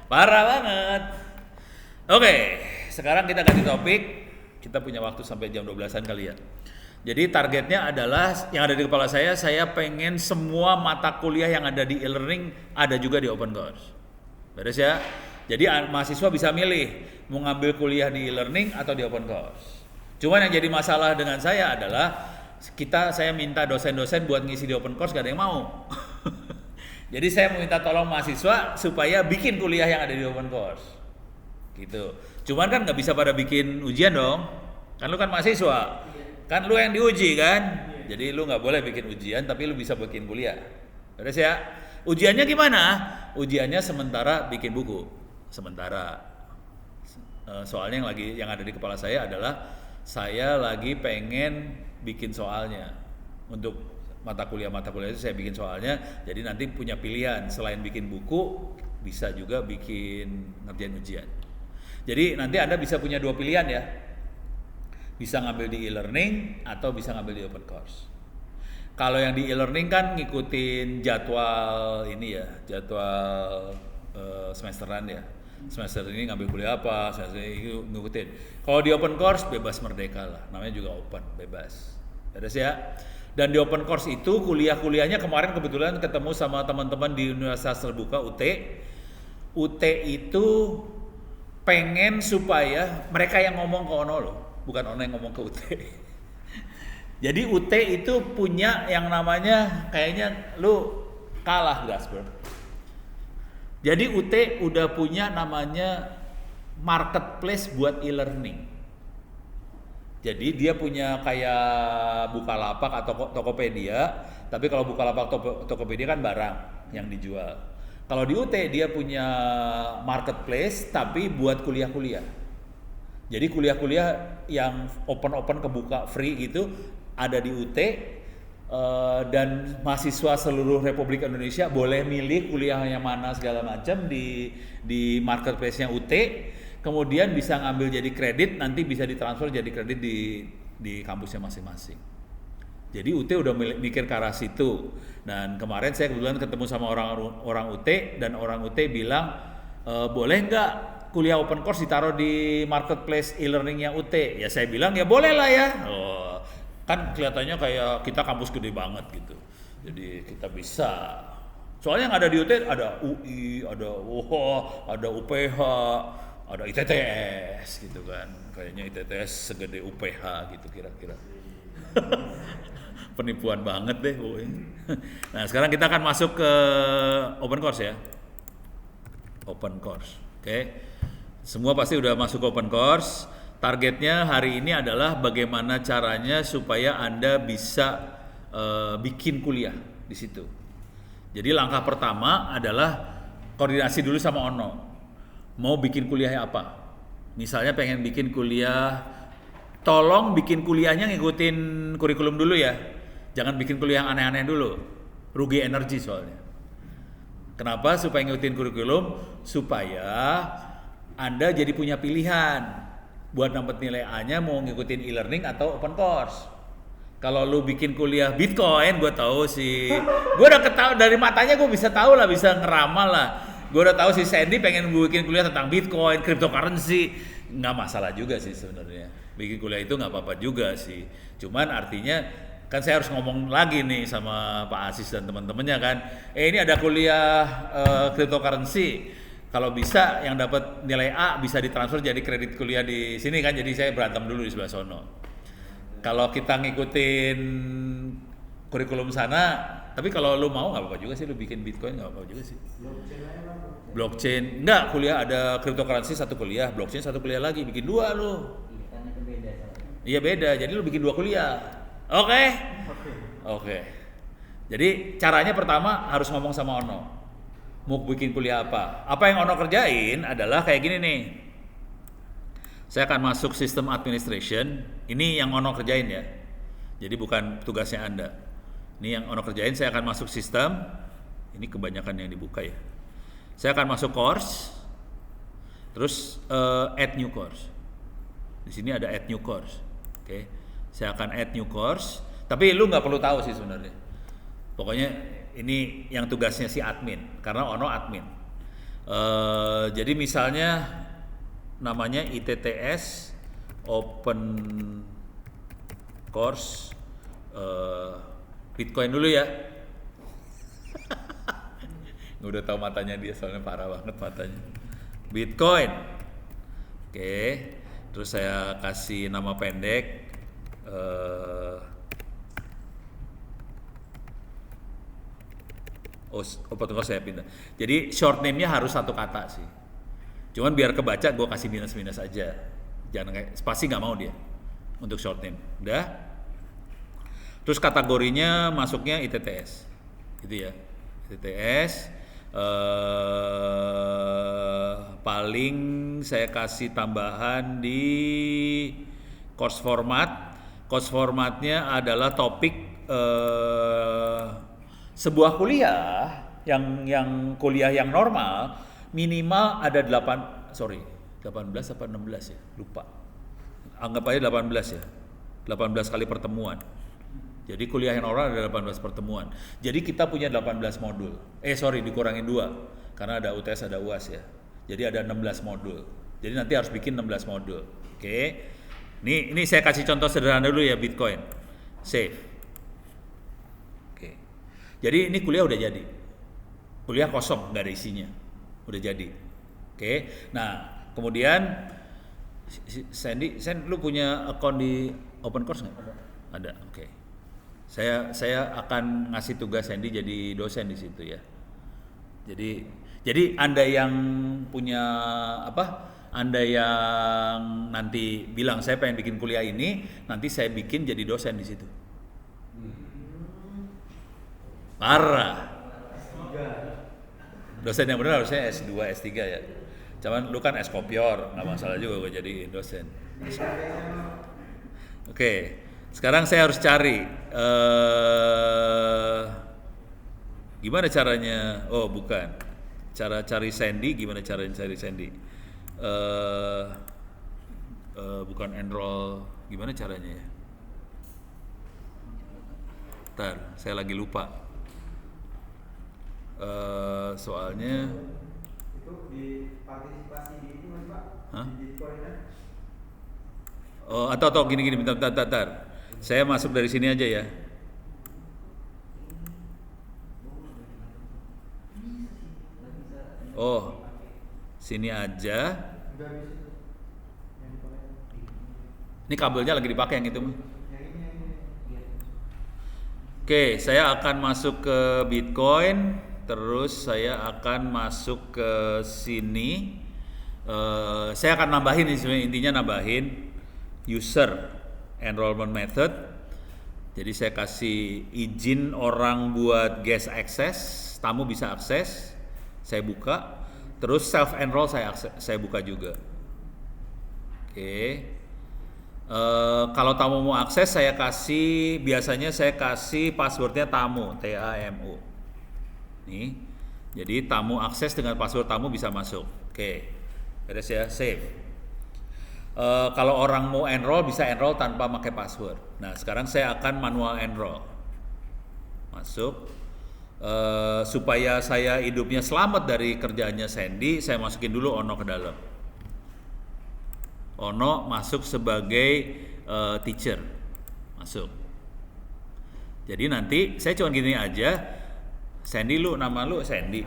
Parah banget. Oke, sekarang kita ganti topik. Kita punya waktu sampai jam 12-an kali ya. Jadi targetnya adalah yang ada di kepala saya pengen semua mata kuliah yang ada di e-learning ada juga di open course. Beres ya? Jadi mahasiswa bisa milih mau ngambil kuliah di e-learning atau di open course. Cuman yang jadi masalah dengan saya adalah saya minta dosen-dosen buat ngisi di open course gak ada yang mau. Jadi saya meminta tolong mahasiswa supaya bikin kuliah yang ada di open course. Gitu. Cuman kan nggak bisa pada bikin ujian dong. Kan lu kan mahasiswa. Kan lu yang diuji kan. Jadi lu nggak boleh bikin ujian tapi lu bisa bikin kuliah. Beres ya? Ujiannya gimana? Ujiannya sementara bikin buku. Sementara. Soalnya yang ada di kepala saya adalah saya lagi pengen bikin soalnya untuk mata kuliah itu saya bikin soalnya, jadi nanti punya pilihan selain bikin buku bisa juga bikin ngerjain ujian. Jadi nanti Anda bisa punya dua pilihan ya, bisa ngambil di e-learning atau bisa ngambil di open course. Kalau yang di e-learning kan ngikutin jadwal ini ya, jadwal semesteran ya. Semester ini ngambil kuliah apa, semester ini ngikutin. Kalau di open course bebas merdeka lah, namanya juga open, bebas. Beres ya. Dan di open course itu kuliah-kuliahnya kemarin kebetulan ketemu sama teman-teman di Universitas Terbuka UT. UT itu pengen supaya mereka yang ngomong ke Ono loh, bukan Ono yang ngomong ke UT. Jadi UT itu punya yang namanya kayaknya lu kalah Gasper. Jadi UT udah punya namanya marketplace buat e-learning. Jadi dia punya kayak Bukalapak atau Tokopedia, tapi kalau Bukalapak Tokopedia kan barang yang dijual. Kalau di UT dia punya marketplace tapi buat kuliah-kuliah. Jadi kuliah-kuliah yang open kebuka free gitu ada di UT. Dan mahasiswa seluruh Republik Indonesia boleh milih kuliah yang mana segala macam di marketplace-nya UT, kemudian bisa ngambil jadi kredit, nanti bisa ditransfer jadi kredit di kampusnya masing-masing. Jadi UT udah mikir ke arah situ. Dan kemarin saya kebetulan ketemu sama orang UT dan orang UT bilang boleh nggak kuliah open course ditaruh di marketplace e-learningnya UT? Ya saya bilang ya boleh lah ya. Kan kelihatannya kayak kita kampus gede banget gitu, jadi kita bisa. Soalnya yang ada di UT ada UI, ada UPH, ada ITTS gitu kan. Kayaknya ITTS segede UPH gitu kira-kira. Penipuan banget deh UI. Nah sekarang kita akan masuk ke open course ya. Open course, oke. Semua pasti udah masuk ke open course. Targetnya hari ini adalah bagaimana caranya supaya Anda bisa bikin kuliah di situ. Jadi langkah pertama adalah koordinasi dulu sama Ono. Mau bikin kuliahnya apa? Misalnya pengen bikin kuliah, tolong bikin kuliahnya ngikutin kurikulum dulu ya. Jangan bikin kuliah yang aneh-aneh dulu. Rugi energi soalnya. Kenapa? Supaya ngikutin kurikulum, supaya Anda jadi punya pilihan. Buat dapat nilai A-nya mau ngikutin e-learning atau open course. Kalau lu bikin kuliah Bitcoin, gue tahu sih. Gue udah ketahui dari matanya, gue bisa tahu lah, bisa ngeramal lah. Gue udah tahu si Sandy pengen bikin kuliah tentang Bitcoin, cryptocurrency. Nggak masalah juga sih sebenarnya. Bikin kuliah itu nggak apa-apa juga sih. Cuman artinya kan saya harus ngomong lagi nih sama Pak Asis dan teman-temannya kan. Ini ada kuliah cryptocurrency. Kalau bisa yang dapat nilai A bisa ditransfer jadi kredit kuliah di sini kan, jadi saya berantem dulu di sebelah sono. Kalau kita ngikutin kurikulum sana, tapi kalau lu mau nggak apa-apa juga sih, lu bikin Bitcoin nggak apa-apa juga sih. Blockchain, enggak, kuliah ada cryptocurrency satu kuliah, blockchain satu kuliah lagi, bikin dua lu. Iya beda, jadi lu bikin dua kuliah. Oke. Jadi caranya pertama harus ngomong sama Ono. Mau bikin kuliah apa? Apa yang Ono kerjain adalah kayak gini nih. Saya akan masuk sistem administration. Ini yang Ono kerjain ya. Jadi bukan tugasnya Anda. Ini yang Ono kerjain. Saya akan masuk sistem. Ini kebanyakan yang dibuka ya. Saya akan masuk course. Terus add new course. Di sini ada add new course. Oke. Saya akan add new course. Tapi lu nggak perlu tahu sih sebenarnya. Pokoknya ini yang tugasnya si admin, karena Ono admin. Jadi misalnya namanya ITTS Open Course Bitcoin dulu ya. Udah tahu matanya dia, soalnya parah banget matanya. Bitcoin. Oke. Terus saya kasih nama pendek. Open Course saya pindah. Jadi short name-nya harus satu kata sih. Cuman biar kebaca gue kasih minus-minus aja. Jangan kayak spasi, nggak mau dia untuk short name. Udah. Terus kategorinya masuknya ITTS. Gitu ya. ITTS. Paling saya kasih tambahan di course format. Course formatnya adalah topik sebuah kuliah yang kuliah yang normal minimal ada 18 apa 16 ya, lupa. Anggap aja 18 ya. 18 kali pertemuan. Jadi kuliah yang normal ada 18 pertemuan. Jadi kita punya 18 modul. Dikurangin 2 karena ada UTS ada UAS ya. Jadi ada 16 modul. Jadi nanti harus bikin 16 modul. Oke. Ini saya kasih contoh sederhana dulu ya, Bitcoin. Save. Jadi ini kuliah udah jadi. Kuliah kosong, nggak ada isinya. Udah jadi. Oke. Nah, kemudian Sandy, lu punya akun di Open Course nggak? Ada. Oke. Saya akan ngasih tugas Sandy jadi dosen di situ ya. Jadi Anda yang punya Anda yang nanti bilang saya pengen bikin kuliah ini, nanti saya bikin jadi dosen di situ. Parah. Dosen yang benar harusnya S2, S3 ya. Cuman lu kan S-Kopior, nggak masalah juga gue jadi dosen. Oke, sekarang saya harus cari gimana caranya? Oh bukan, cara cari Sandy. Gimana caranya cari Sandy? Bukan enroll. Gimana caranya ya? Ntar, saya lagi lupa. Soalnya itu di partisipasi di itu Mas Pak? Hah? Di Bitcoin kan? Oh, atau gini bentar. Saya masuk dari sini aja ya. Oh, sini aja. Ini kabelnya lagi dipakai yang itu. Oke, saya akan masuk ke Bitcoin, terus saya akan masuk ke sini. Saya akan nambahin intinya nambahin user enrollment method. Jadi saya kasih izin orang buat guest access, tamu bisa akses, saya buka. Terus self enroll saya buka juga. Oke. Kalau tamu mau akses biasanya saya kasih passwordnya tamu, TAMU. Nih, jadi tamu akses dengan password tamu bisa masuk. Oke, beres ya, save. Kalau orang mau enroll bisa enroll tanpa pakai password. Nah, sekarang saya akan manual enroll. Masuk. Supaya saya hidupnya selamat dari kerjaannya Sandy, saya masukin dulu Ono ke dalam. Ono masuk sebagai teacher, masuk. Jadi nanti saya cuma gini aja, Sandy nama lu Sandy,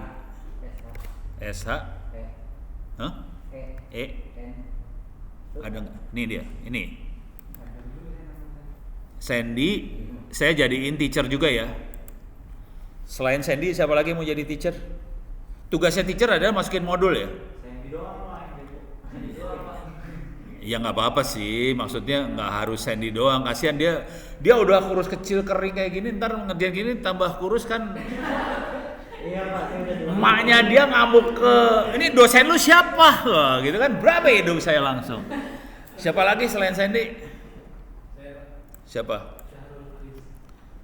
SH, Hah? Ada nggak? Ini dia, ini. Sandy, saya jadiin teacher juga ya. Selain Sandy, siapa lagi mau jadi teacher? Tugasnya teacher adalah masukin modul ya. Sandy doang Ya nggak apa-apa sih, maksudnya nggak harus Sandy doang. Kasihan dia udah kurus kecil kering kayak gini, ntar ngerjain gini tambah kurus kan. Iya Pak, saya udah Emaknya dia ngamuk ke, ini dosen lu siapa? Wah, gitu kan, berapa hidup saya langsung. Siapa lagi selain Sandy? Siapa?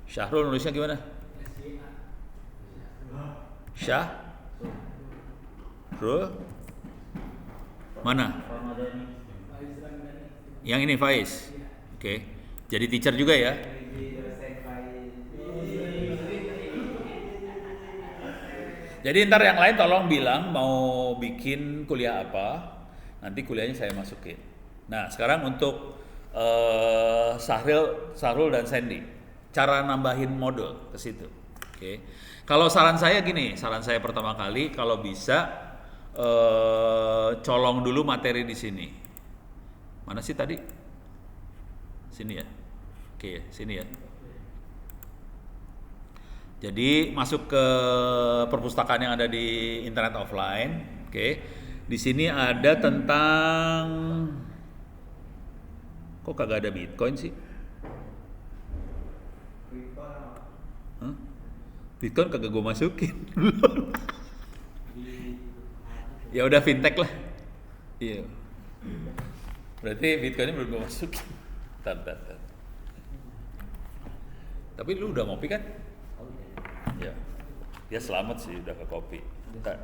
Syahrul, nulisnya gimana? Syahrul? Mana? Yang ini Faiz. Oke. Jadi teacher juga ya. Jadi ntar yang lain tolong bilang mau bikin kuliah apa, nanti kuliahnya saya masukin. Nah sekarang untuk Sahrul dan Sandy, cara nambahin modul ke situ. Oke. Kalau saran saya gini, saran saya pertama kali kalau bisa colong dulu materi di sini. Mana sih tadi? Sini ya. Oke, sini ya. Jadi masuk ke perpustakaan yang ada di internet offline. Oke. Di sini ada tentang kok kagak ada Bitcoin sih? Hah? Bitcoin kagak gue masukin. Ya udah fintech lah. Iya. Berarti Bitcoinnya belum gue masukin. Tar. Tapi lu udah ngopi kan? Ya. Dia selamat sih udah ke kopi. Bentar.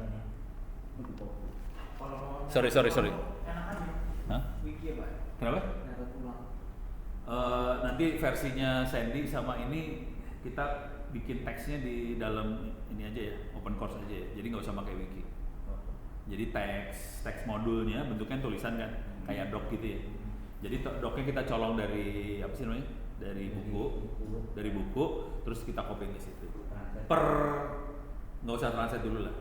Sorry. Hah? Kenapa? Nanti versinya Sandy sama ini kita bikin teksnya di dalam ini aja ya, open course aja ya. Jadi nggak usah pakai wiki. Jadi teks modulnya bentuknya tulisan kan, kayak doc gitu ya. Jadi docnya kita colong dari apa sih namanya? Dari buku, terus kita copy ke situ. Nggak usah translate dulu lah.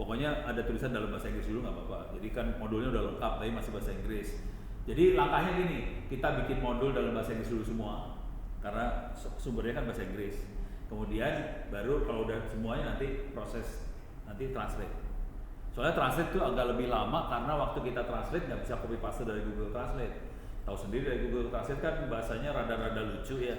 Pokoknya ada tulisan dalam bahasa Inggris dulu nggak apa-apa. Jadi kan modulnya udah lengkap, tapi masih bahasa Inggris. Jadi langkahnya gini, kita bikin modul dalam bahasa Inggris dulu semua, karena sumbernya kan bahasa Inggris. Kemudian baru kalau udah semuanya nanti proses translate. Soalnya translate tuh agak lebih lama karena waktu kita translate nggak bisa copy paste dari Google Translate. Tahu sendiri dari Google Translate kan bahasanya rada-rada lucu ya.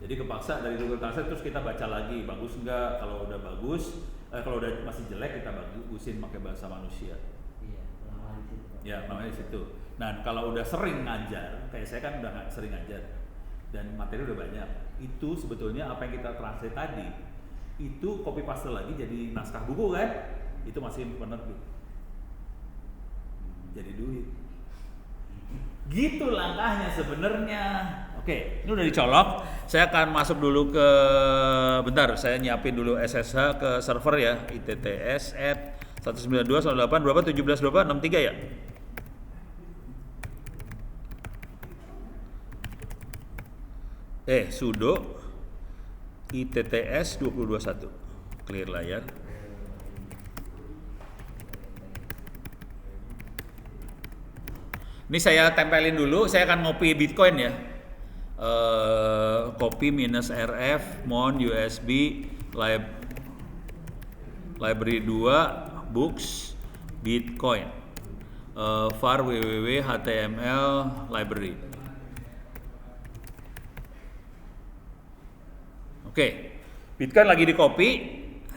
Jadi kepaksa dari Google Translate terus kita baca lagi, bagus nggak? Kalau udah bagus, kalau udah masih jelek kita bagusin pakai bahasa manusia. Iya, namanya di situ. Ya, namanya di situ. Nah, kalau udah sering ngajar, kayak saya kan udah nggak sering ngajar dan materi udah banyak, itu sebetulnya apa yang kita translate tadi, itu copy paste lagi jadi naskah buku kan? Itu masih penerbit. Jadi duit. Gitu langkahnya sebenarnya. Oke, ini udah dicolok. Saya akan masuk dulu ke, bentar, saya nyiapin dulu SSH ke server ya, itts@192.168 berapa 17 berapa 63 ya. Sudo itts 2021 clear layar. Ini saya tempelin dulu, saya akan ngopi Bitcoin ya. Copy -rf mon USB library 2 books Bitcoin var www html library. Oke, Bitcoin lagi di copy.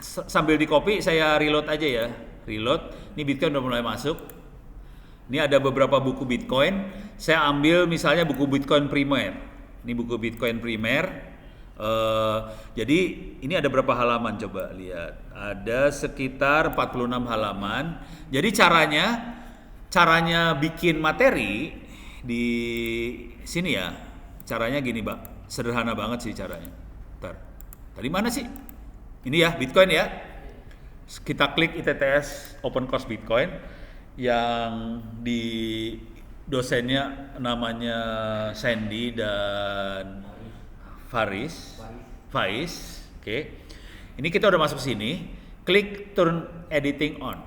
Sambil di copy saya reload aja ya. Reload. Ini Bitcoin udah mulai masuk. Ini ada beberapa buku Bitcoin. Saya ambil misalnya buku Bitcoin primer. Ini buku Bitcoin primer. Jadi ini ada berapa halaman coba lihat. Ada sekitar 46 halaman. Jadi caranya bikin materi di sini ya. Caranya gini, Pak. Sederhana banget sih caranya. Bentar. Tadi mana sih? Ini ya, Bitcoin ya. Kita klik ITTS Open Course Bitcoin. Yang di dosennya namanya Sandy dan Faiz. Oke. Ini kita udah masuk sini. Klik turn editing on.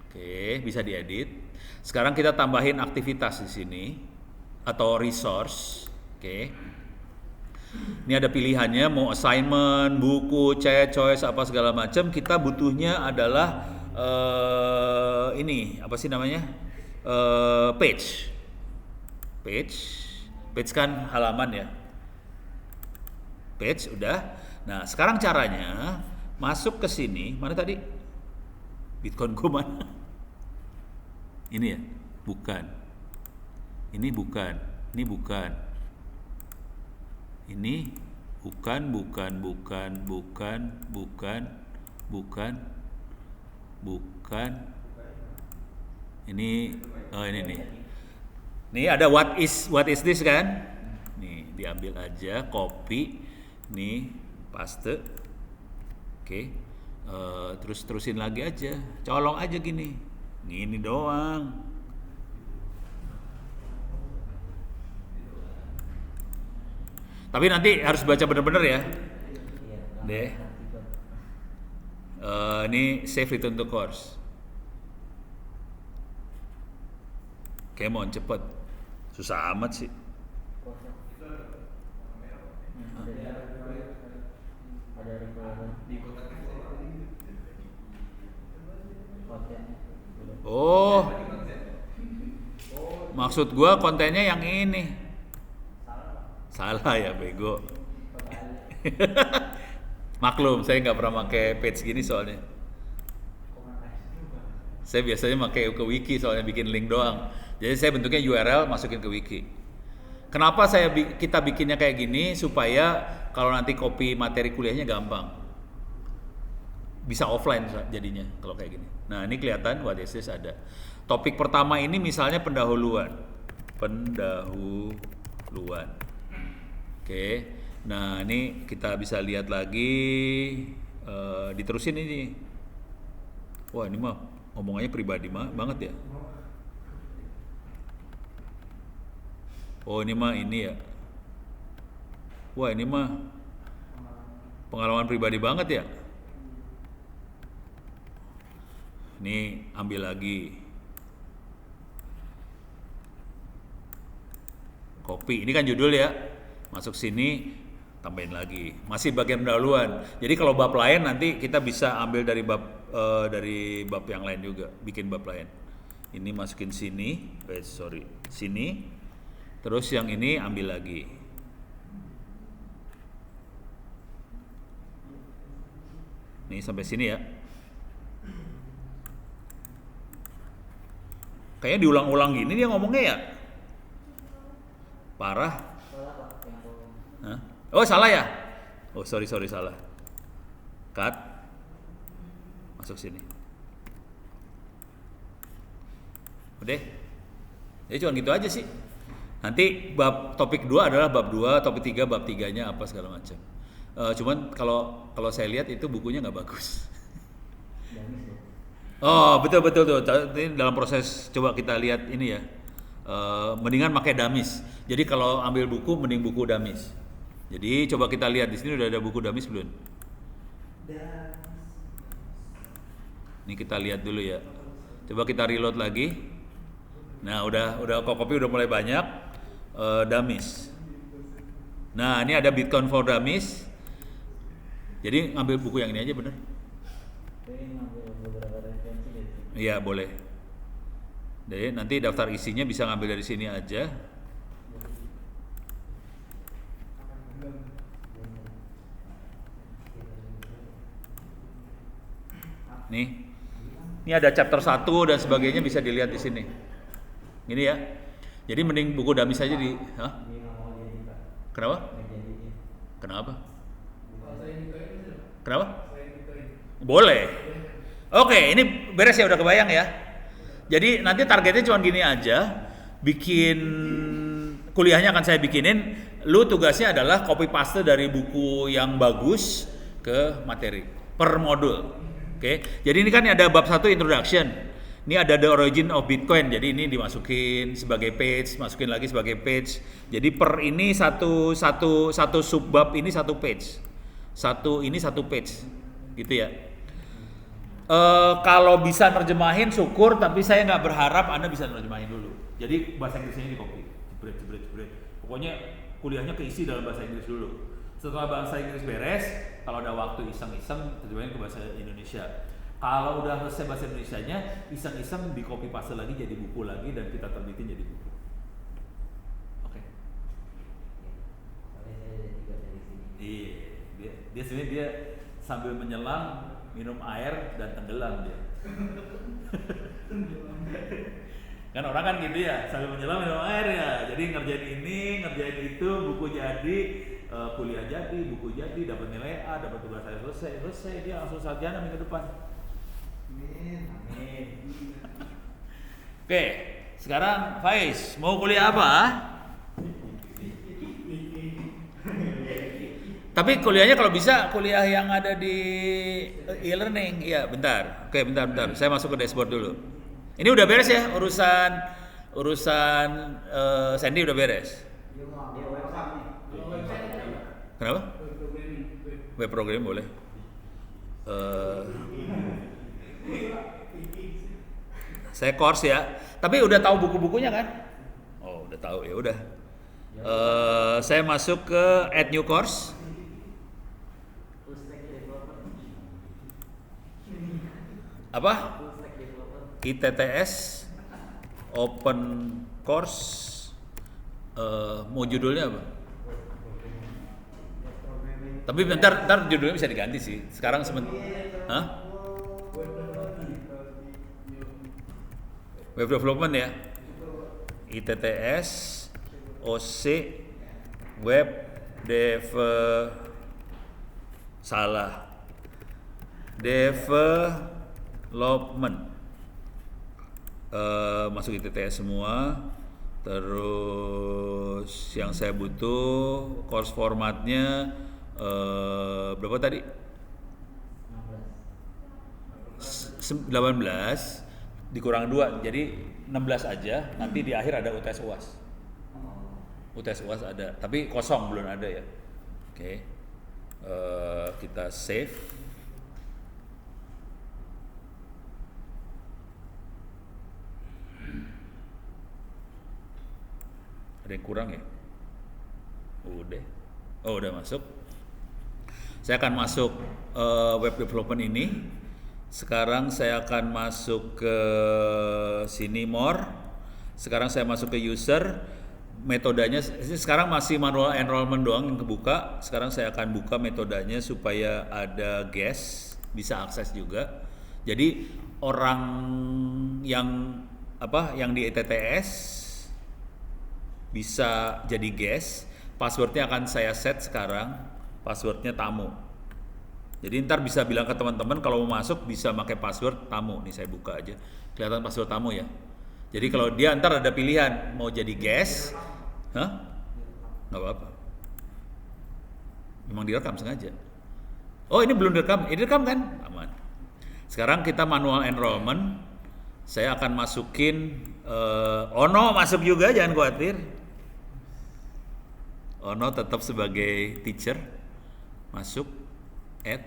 Oke, bisa diedit. Sekarang kita tambahin aktivitas di sini atau resource. Oke. Ini ada pilihannya mau assignment, buku, chat, choice apa segala macam. Kita butuhnya adalah ini apa sih namanya? Page kan halaman ya. Page udah. Nah, sekarang caranya masuk ke sini. Mana tadi? Bitcoin gue mana? Ini ya? Bukan. Ini bukan. Ini bukan. Ini bukan. Ini ini nih. Nih ada what is this kan? Nih diambil aja, copy, nih paste. Oke. Terus terusin lagi aja, colong aja gini doang. Tapi nanti harus baca bener-bener ya. Deh. Ini save return to course. Come on, cepet. Susah amat sih. Oh, maksud gua kontennya yang ini. Salah ya, bego. Maklum, saya nggak pernah pakai page gini soalnya. Saya biasanya pakai ke wiki soalnya bikin link doang. Jadi saya bentuknya URL masukin ke wiki. Kenapa kita bikinnya kayak gini supaya kalau nanti copy materi kuliahnya gampang. Bisa offline jadinya kalau kayak gini. Nah, ini kelihatan what is this ada. Topik pertama ini misalnya pendahuluan. Oke. Nah, ini kita bisa lihat lagi diterusin ini. Wah, ini mah omongannya pribadi banget ya. Oh, ini mah ini ya. Wah, ini mah pengalaman pribadi banget ya. Ini ambil lagi. Copy. Ini kan judul ya. Masuk sini, tambahin lagi. Masih bagian pendahuluan. Jadi kalau bab lain nanti kita bisa ambil dari bab yang lain juga, bikin bab lain. Ini masukin sini, sini. Terus yang ini ambil lagi. Nih sampai sini ya. Kayaknya diulang-ulang gini dia ngomongnya ya. Parah. Hah? Oh, salah ya? Oh, sorry salah. Cut. Masuk sini. Udah. Jadi cuma gitu aja sih. Nanti topik 2 adalah bab 2, topik 3 bab 3-nya apa segala macam. Cuman kalau saya lihat itu bukunya nggak bagus. Oh, betul tuh. Ini dalam proses coba kita lihat ini ya. Mendingan pakai damis. Jadi kalau ambil buku mending buku damis. Jadi coba kita lihat di sini udah ada buku damis belum? Ini kita lihat dulu ya. Coba kita reload lagi. Nah, udah copy udah mulai banyak damis. Nah, ini ada Bitcoin for Dummies. Jadi ngambil buku yang ini aja bener. Iya, boleh. Jadi nanti daftar isinya bisa ngambil dari sini aja. Nih. Ini ada chapter 1 dan sebagainya bisa dilihat di sini. Ini ya. Jadi mending buku damis aja di. Hah? Kenapa? Kenapa? Kenapa? Boleh. Oke, ini beres ya, udah kebayang ya. Jadi nanti targetnya cuma gini aja. Bikin kuliahnya akan saya bikinin. Lu tugasnya adalah copy paste dari buku yang bagus ke materi per modul. Oke. Jadi ini kan ada bab 1 introduction. Ini ada the origin of Bitcoin. Jadi ini dimasukin sebagai page, masukin lagi sebagai page. Jadi per ini satu subbab ini satu page. Ini satu page. Gitu ya. Kalau bisa nerjemahin syukur, tapi saya nggak berharap Anda bisa nerjemahin dulu. Jadi bahasa Inggrisnya di copy, jebret. Pokoknya kuliahnya keisi dalam bahasa Inggris dulu. Setelah bahasa Inggris beres, kalau ada waktu iseng-iseng terjemahin ke bahasa Indonesia. Kalau udah selesai bahasa Indonesianya, iseng-iseng di copy paste lagi jadi buku lagi dan kita terbitin jadi buku. Oke. Iya, dia sebenarnya dia sambil menyelam minum air dan tenggelam dia. Kan orang kan gitu ya, sambil menyelam minum air ya. Jadi ngerjain ini, ngerjain itu, buku jadi, kuliah jadi, buku jadi, dapat nilai A, dapat tugas saya selesai, dia langsung sarjana minggu depan. Amin. Oke, sekarang Faiz mau kuliah apa? Tapi kuliahnya kalau bisa kuliah yang ada di e-learning. Iya, bentar. Oke, bentar. Saya masuk ke dashboard dulu. Ini udah beres ya urusan Sandy udah beres. Dia website nih. Kalau website itu apa? Kenapa? Web programming. Web programming boleh. Saya course ya. Tapi udah tahu buku-bukunya kan? Oh, udah tahu ya udah. Saya masuk ke add new course. Full stack developer. Apa? Full stack developer. ITTS open course. Mau judulnya apa? Web programming. Tapi ntar judulnya bisa diganti sih. Sekarang Hah? Web development. Web development ya. ITTS OC web development. Masuk ITTS semua. Terus yang saya butuh course formatnya berapa tadi? 18 dikurang 2 jadi 16 aja. Nanti di akhir ada UTS UAS. UTS UAS ada, tapi kosong belum ada ya. Oke. Kita save. Ada yang kurang ya? Udah. Oh, udah masuk. Saya akan masuk web development ini. Sekarang saya akan masuk ke sini more. Sekarang saya masuk ke user. Metodenya sekarang masih manual enrollment doang yang kebuka. Sekarang saya akan buka metodenya supaya ada guest bisa akses juga. Jadi orang yang di ETTS bisa jadi guest. Passwordnya akan saya set sekarang. Passwordnya tamu. Jadi ntar bisa bilang ke teman-teman kalau mau masuk bisa pakai password tamu. Nih saya buka aja. Kelihatan password tamu ya. Jadi kalau dia ntar ada pilihan mau jadi guest, nggak apa-apa. Memang direkam sengaja. Oh ini belum direkam, ini direkam kan? Aman. Sekarang kita manual enrollment. Saya akan masukin Ono masuk juga, jangan khawatir. Ono tetap sebagai teacher masuk. Add.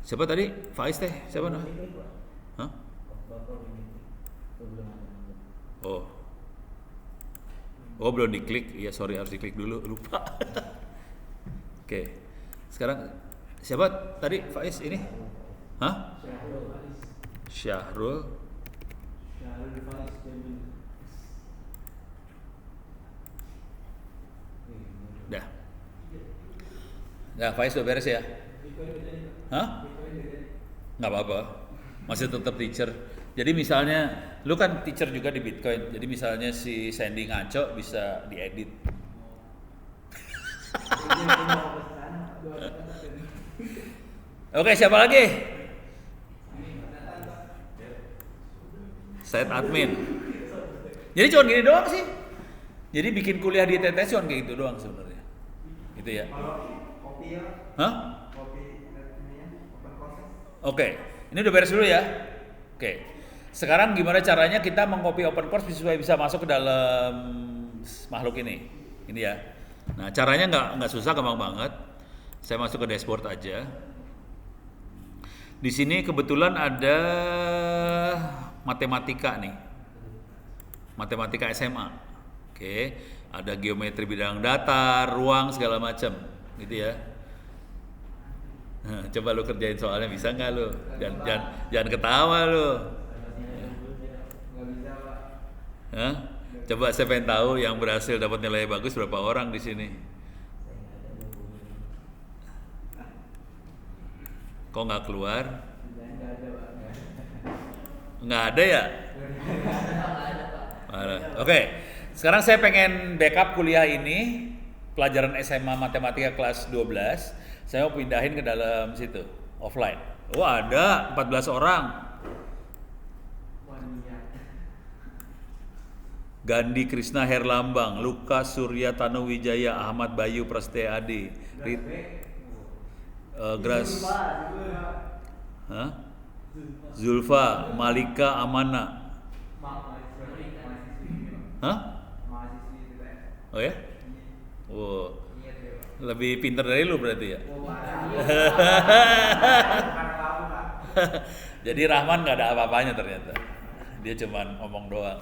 Siapa tadi? Faiz teh? Siapa nah? Hah? Oh. Oh belum diklik. Iya sorry harus diklik dulu, lupa. Oke. Sekarang siapa tadi Faiz ini? Hah? Syahrul. Dah. Nah, Faiz udah beres ya? Hah? Nggak apa-apa. Masih tetap teacher. Jadi misalnya, lu kan teacher juga di Bitcoin. Jadi misalnya si Sandy ngaco bisa diedit. Oke, siapa lagi? Set admin. Jadi cuma gini doang sih. Jadi bikin kuliah di TTS cuma kayak gitu doang sebenarnya. Gitu ya. Kopi ya. Hah? Kopi ini ya. Open process. Oke. Ini udah beres dulu ya. Oke. Sekarang gimana caranya kita mengcopy open course supaya bisa masuk ke dalam makhluk ini? Ini ya. Nah, caranya nggak susah, gampang banget. Saya masuk ke dashboard aja. Di sini kebetulan ada matematika nih. Matematika SMA. Oke, ada geometri bidang datar, ruang segala macam, gitu ya. Nah, coba lu kerjain soalnya bisa nggak lu? Jangan ketawa lu. Nggak bisa Pak. Hah? Coba saya pengen tahu yang berhasil dapat nilai bagus berapa orang di sini. Kok nggak keluar? Nggak ada ya? Oke, sekarang saya pengen backup kuliah ini, pelajaran SMA Matematika kelas 12. Saya mau pindahin ke dalam situ, offline. Oh ada 14 orang. Gandhi Krishna Herlambang, Lukas Surya Tanuwijaya, Ahmad Bayu Prasetya Adi, Gras, Hah? Zulfa, Malika Amana. Hah? Oh ya? Oh, lebih pintar dari lu berarti ya? Jadi Rahman nggak ada apa-apanya ternyata. Dia cuman ngomong doang.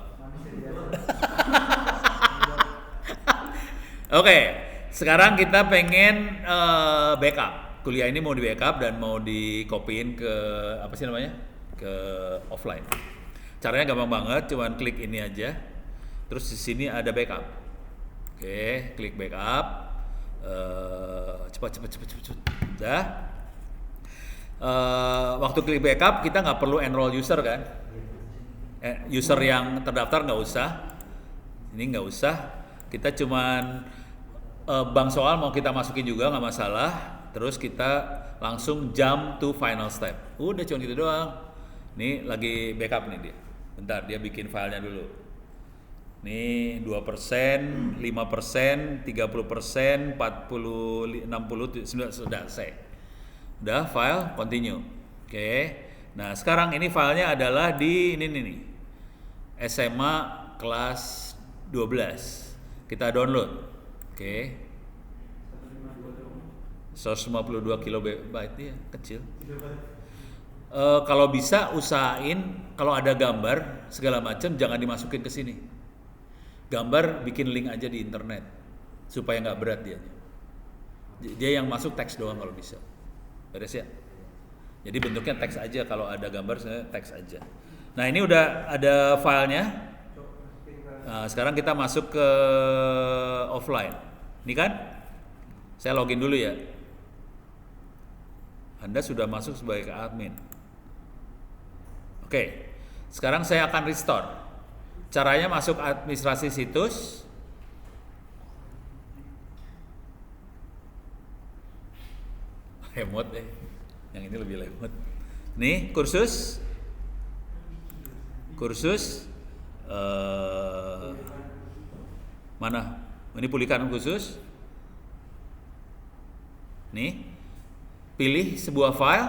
Oke, sekarang kita pengen backup. Kuliah ini mau di backup dan mau di copyin ke apa sih namanya? Ke offline. Caranya gampang banget, cuman klik ini aja. Terus di sini ada backup. Oke, klik backup. Cepat. Udah. Waktu klik backup kita nggak perlu enroll user kan? User yang terdaftar nggak usah. Ini nggak usah. Kita cuman bank soal mau kita masukin juga nggak masalah. Terus kita langsung jump to final step. Udah cuma gitu doang. Nih lagi backup nih dia. Bentar dia bikin filenya dulu. Nih 2%, 5%, 30%, 40, 60 sudah selesai. Udah file continue. Oke. Nah, sekarang ini filenya adalah di ini nih. SMA kelas 12. Kita download. Oke. 152 kilobyte ya, kecil. Kalau bisa usahain kalau ada gambar segala macam jangan dimasukin ke sini. Gambar bikin link aja di internet supaya nggak berat dia. Dia yang masuk teks doang kalau bisa. Beres ya. Jadi bentuknya teks aja, kalau ada gambar saya teks aja. Nah ini udah ada filenya. Nah, sekarang kita masuk ke offline. Ini kan? Saya login dulu ya. Anda sudah masuk sebagai admin. Oke, sekarang saya akan restore. Caranya masuk administrasi situs. Lemot deh. Yang ini lebih lemot. Nih kursus. Mana? Ini pulihkan khusus. Nih. Pilih sebuah file,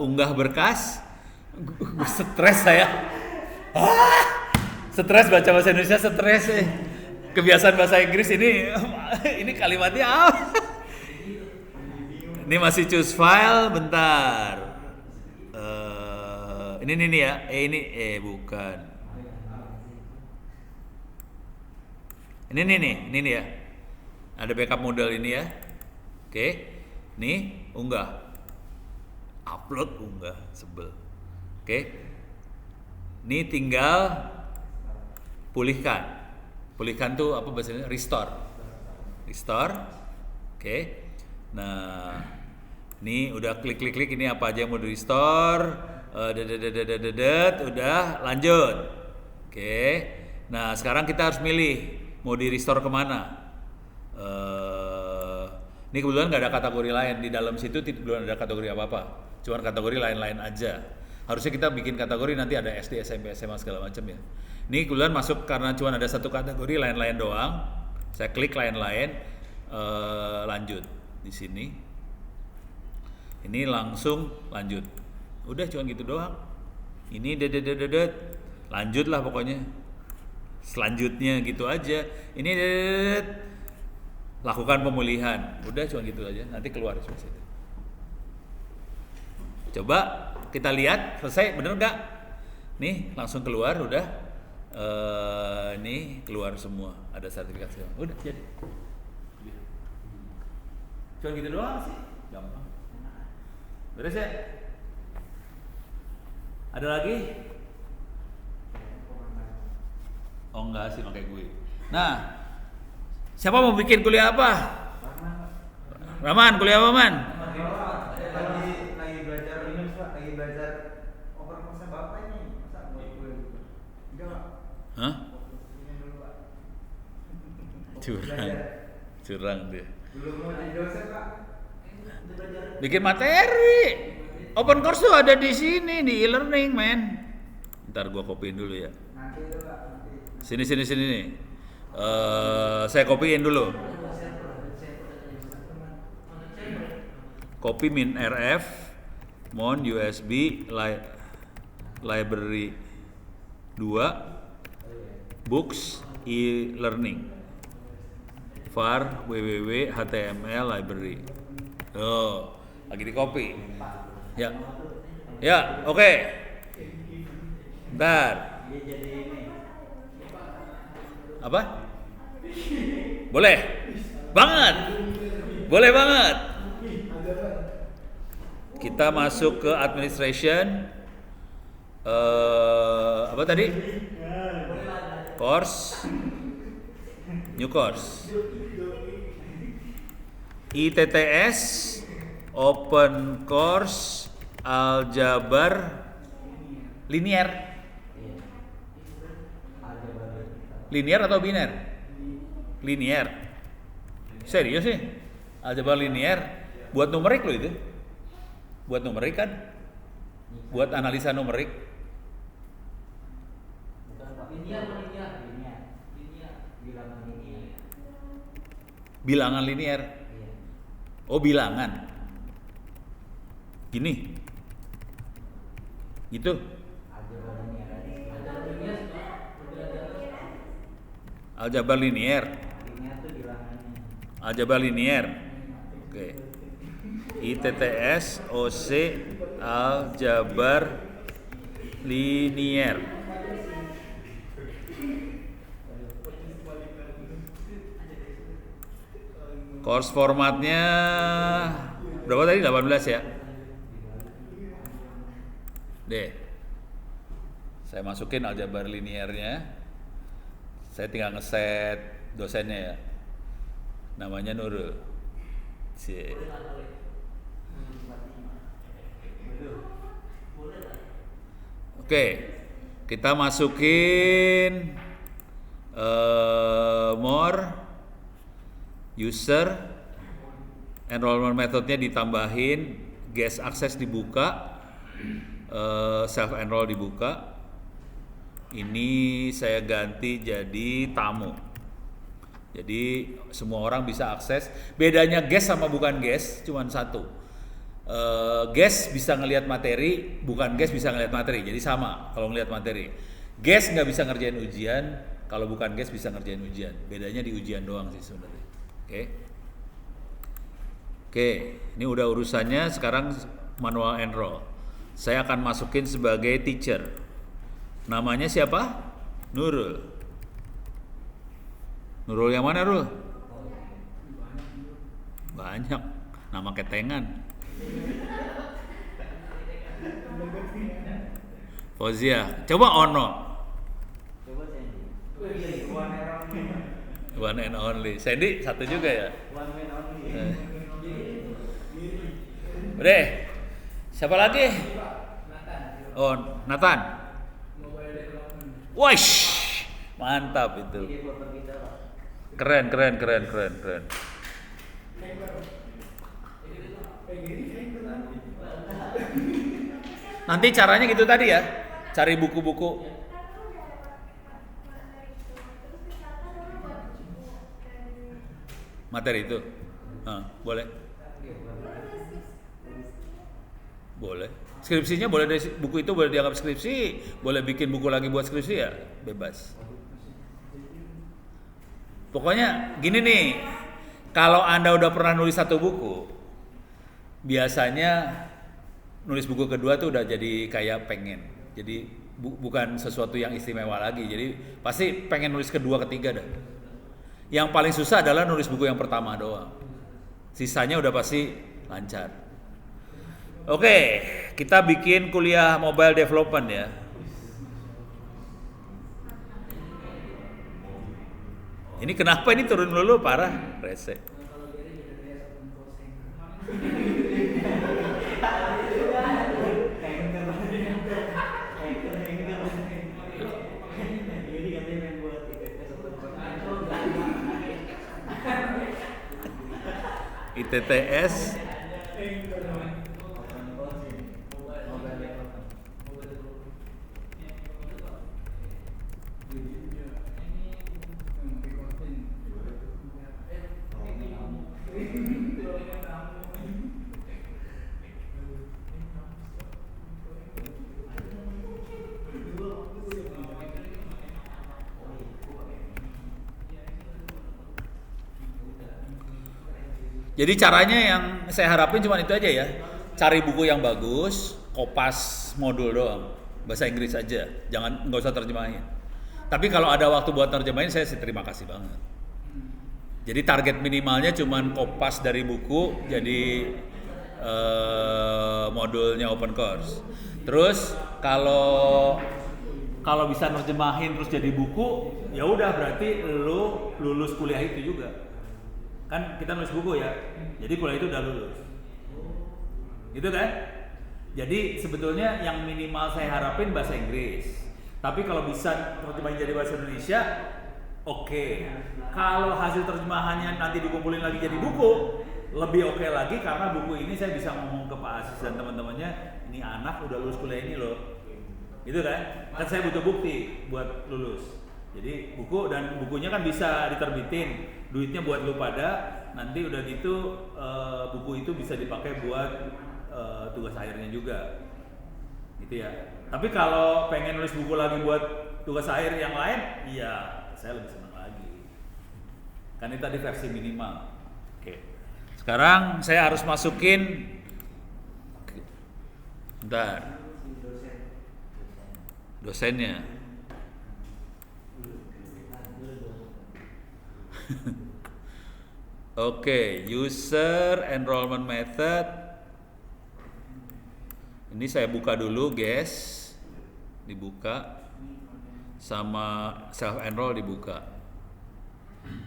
unggah berkas. Gue stres saya. Stres baca bahasa Indonesia, stres. Kebiasaan bahasa Inggris ini kalimatnya apa? Ini masih choose file, bentar. Ini nih ya. Bukan. Ini nih ya. Ada backup model ini ya. Oke. Nih, unggah. Upload, unggah, sebel. Oke. Ini tinggal pulihkan. Pulihkan tuh apa bahasanya? Restore. Oke. Nah, ini udah klik ini apa aja yang mau di restore. Udah lanjut. Oke. Nah, sekarang kita harus milih mau di restore kemana. Ini kebetulan nggak ada kategori lain di dalam situ, belum ada kategori apa-apa, cuma kategori lain-lain aja. Harusnya kita bikin kategori nanti ada SD, SMP, SMA segala macam ya. Ini kebetulan masuk karena cuma ada satu kategori lain-lain doang. Saya klik lain-lain, lanjut di sini. Ini langsung lanjut. Udah cuma gitu doang. Ini lanjut lah pokoknya. Selanjutnya gitu aja. Ini lakukan pemulihan. Udah cuma gitu aja. Nanti keluar semua situ. Coba kita lihat selesai bener nggak? Nih langsung keluar udah. Nih keluar semua. Ada sertifikat semua. Udah jadi. Cuma gitu doang sih. Gampang. Beres ya? Ada lagi? Oh enggak sih pakai gue. Nah, siapa mau bikin kuliah apa? Rahman, kuliah apa Man? Lagi belajar open course Bapak ini. Masa buat gue? Enggak, Pak. Hah? Curang dia. Belum mau jadi dosen, Pak. Bikin materi. Open course tuh ada di sini di e-learning, men. Ntar gua kopiin dulu ya. Nanti itu Pak, nanti. Sini nih. Saya kopiin dulu. Copy min RF, mon USB, library 2, books, e-learning, var, www, html, library. Oh, lagi di copy. Ya, ya, oke. Bentar. Apa? Boleh banget. Boleh banget. Kita masuk ke administration. Apa tadi? Course. New course. ITTS Open Course Aljabar Linear. Linear atau biner? Linear. Serius sih? Aljabar linear buat numerik loh itu. Buat numerik kan? Buat analisa numerik. Bilangan linear. Oh, bilangan. Gini. Gitu. Aljabar linear. Aljabar linear. Oke. ITTS OC Aljabar linear. Course formatnya berapa tadi? 18 ya? Deh. Saya masukin aljabar linearnya. Saya tinggal ngeset dosennya ya. Namanya Nurul. Oke, kita masukin more user, enrollment methodnya ditambahin, guest access dibuka, self enroll dibuka. Ini saya ganti jadi tamu. Jadi semua orang bisa akses. Bedanya guest sama bukan guest cuman satu. Guest bisa ngelihat materi, bukan guest bisa ngelihat materi. Jadi sama kalau ngelihat materi. Guest nggak bisa ngerjain ujian, kalau bukan guest bisa ngerjain ujian. Bedanya di ujian doang sih sebenarnya. Oke, ini udah urusannya. Sekarang manual enroll. Saya akan masukin sebagai teacher. Namanya siapa? Nurul. Nurul yang mana, Rul? Banyak. Nama ketengan. Fauzia. Coba Ono. One and only. Sandy satu juga ya? One man only. Udah. Siapa lagi? Oh, Nathan. Waish, mantap itu. Keren. Nanti caranya gitu tadi ya, cari buku-buku. Materi itu, boleh. Boleh. Skripsinya boleh dari buku itu boleh dianggap skripsi, boleh bikin buku lagi buat skripsi ya, bebas. Pokoknya gini nih, kalau Anda udah pernah nulis satu buku, biasanya nulis buku kedua tuh udah jadi kayak pengen. Jadi bukan sesuatu yang istimewa lagi. Jadi pasti pengen nulis kedua, ketiga dah. Yang paling susah adalah nulis buku yang pertama doang. Sisanya udah pasti lancar. Oke, kita bikin kuliah mobile development ya. Ini kenapa ini turun dulu parah, rese. ITTS Jadi caranya yang saya harapin cuma itu aja ya. Cari buku yang bagus, kopas modul doang. Bahasa Inggris aja, nggak usah terjemahin. Tapi kalau ada waktu buat terjemahin, saya sih terima kasih banget. Jadi target minimalnya cuma kopas dari buku, jadi modulnya open course. Terus kalau bisa nerjemahin terus jadi buku, ya udah berarti lu lulus kuliah itu juga. Kan kita nulis buku ya, jadi kuliah itu udah lulus. Gitu kan? Jadi sebetulnya yang minimal saya harapin bahasa Inggris. Tapi kalau bisa terjemahin jadi bahasa Indonesia, oke. Kalau hasil terjemahannya nanti dikumpulin lagi jadi buku, lebih oke lagi karena buku ini saya bisa ngomong ke Pak Asis dan teman-temannya, ini anak udah lulus kuliah ini loh. Gitu kan? Kan saya butuh bukti buat lulus. Jadi buku dan bukunya kan bisa diterbitin, duitnya buat lu pada, nanti udah gitu buku itu bisa dipakai buat tugas akhirnya juga. Gitu ya. Tapi kalau pengen nulis buku lagi buat tugas akhir yang lain, iya saya lebih senang lagi. Kan itu tadi versi minimal. Oke. Sekarang saya harus masukin, bentar, dosennya. Oke, user enrollment method. Ini saya buka dulu, guys. Dibuka. Sama self enroll dibuka.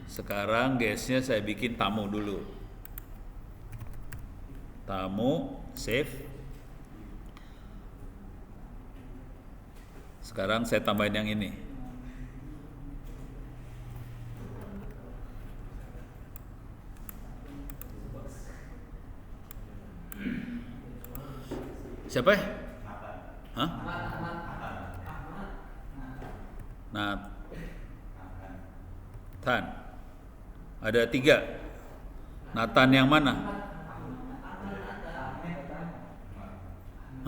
Sekarang guysnya saya bikin tamu dulu. Tamu, save. Sekarang saya tambahin yang ini. Siapa ya? Hah? Nathan. Ada 3. Nathan yang mana?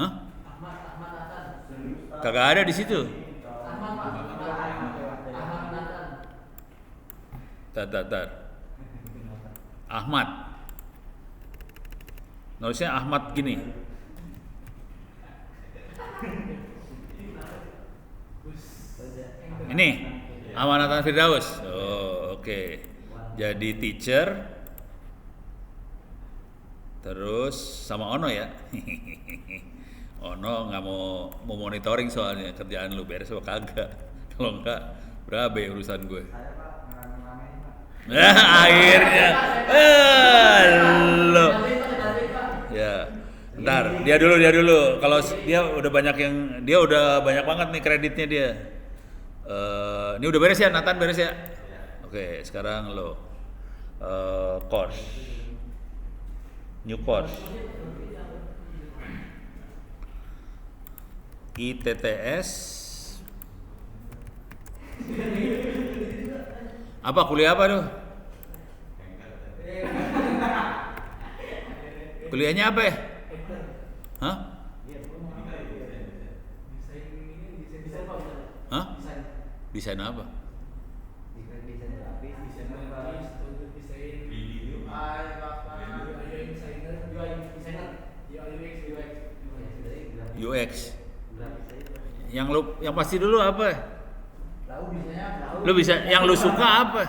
Hah? Kagak ada di situ. Tar. Ahmad. Nulisnya Ahmad gini. Ini Ahmad Nathan Firdaus. Oh, oke. Jadi teacher. Terus sama Ono ya. Ono nggak mau monitoring soalnya kerjaan lu beres apa kagak. Kalau enggak berabe urusan gue. Saya Pak, ngerame-ramein Pak. Nah, akhirnya. Lo. Ya. Bentar, dia dulu. Kalau dia udah banyak banget nih kreditnya dia. Ini udah beres ya, Nathan beres ya? Oke, sekarang lo course, new course, ITTS, apa kuliah apa tuh? Kuliahnya apa ya? Hah? Hah? Desain apa? Desain grafis, desain video. UX. Yang pasti dulu apa? Lu bisa yang lu suka apa?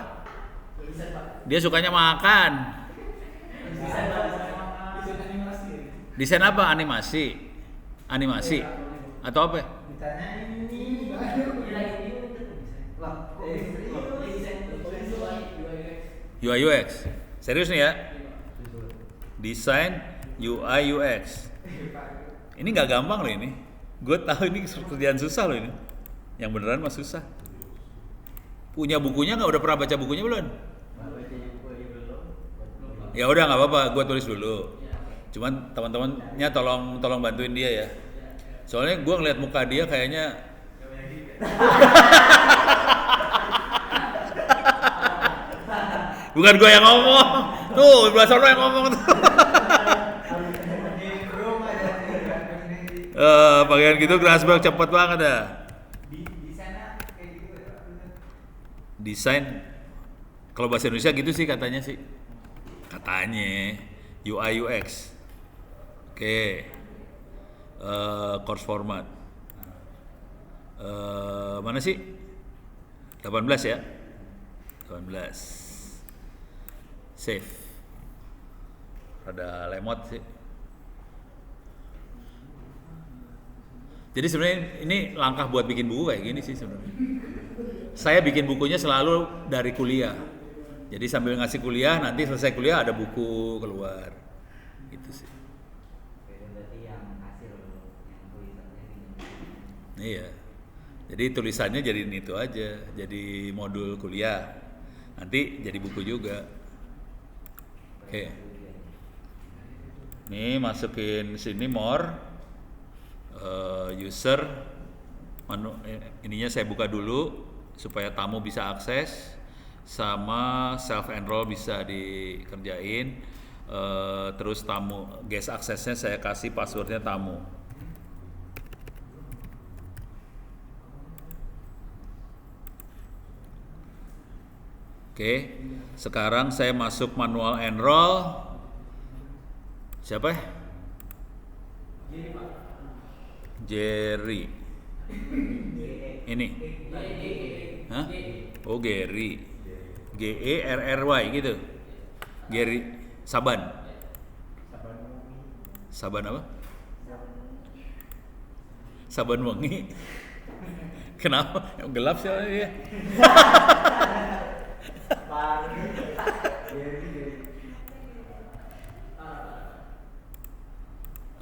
Dia sukanya makan. Desain apa? Animasi atau apa? Ditanya ini. UI UX. Serius nih ya? Desain UI UX. Ini nggak gampang loh ini. Gue tahu ini kerjaan susah loh ini. Yang beneran mah susah. Punya bukunya nggak? Udah pernah baca bukunya belum? Ya udah nggak apa-apa, gue tulis dulu. Cuman teman-temannya tolong bantuin dia ya. Soalnya gue ngeliat muka dia kayaknya bukan gue yang ngomong. Tuh, belah sono yang ngomong tuh. Bagian gitu Grasberg cepet banget dah. Desain kalau bahasa Indonesia gitu sih katanya sih. katanya UI UX. Oke. Course format. Mana sih? 18 ya? 18. Save. Ada lemot sih. Jadi sebenarnya ini langkah buat bikin buku kayak gini sih sebenarnya. Saya bikin bukunya selalu dari kuliah. Jadi sambil ngasih kuliah, nanti selesai kuliah ada buku keluar. Gitu sih. Berarti yang hasil yang tulisannya gini. Iya. Jadi tulisannya jadi itu aja, jadi modul kuliah. Nanti jadi buku juga. Oke. Nih masukin sini more. User ininya saya buka dulu supaya tamu bisa akses, sama self enroll bisa dikerjain. Terus tamu guest aksesnya saya kasih passwordnya tamu. Oke, sekarang saya masuk manual enroll. Siapa ya? Jerry. Ini. Hah? Oh, Gary. GERRY gitu. Gary Saban. Saban apa? Saban Wangi. Kenapa? Yang gelap sih ya.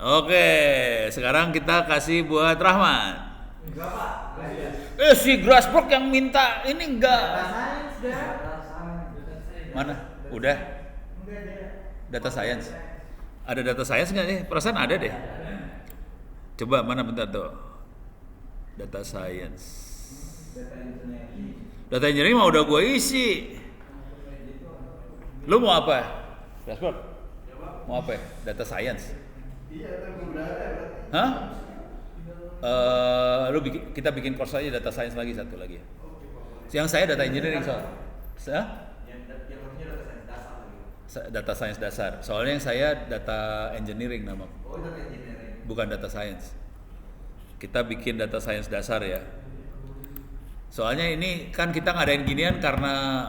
Oke, sekarang kita kasih buat Rahman. Enggak, Pak. Si Grasberg yang minta ini enggak. Mana? Udah. Data science. Ada data science nggak nih? Perasaan ada deh. Coba mana bentar tuh. Data science. Data engineering mah udah gue isi. Lu mau apa? Grasberg? Mau apa? Data science. Hah? Kita bikin course aja data science lagi satu lagi. Yang saya data engineering soal. Data science dasar. Soalnya yang saya data engineering nama. Bukan data science. Kita bikin data science dasar ya. Soalnya ini kan kita ngadain ginian karena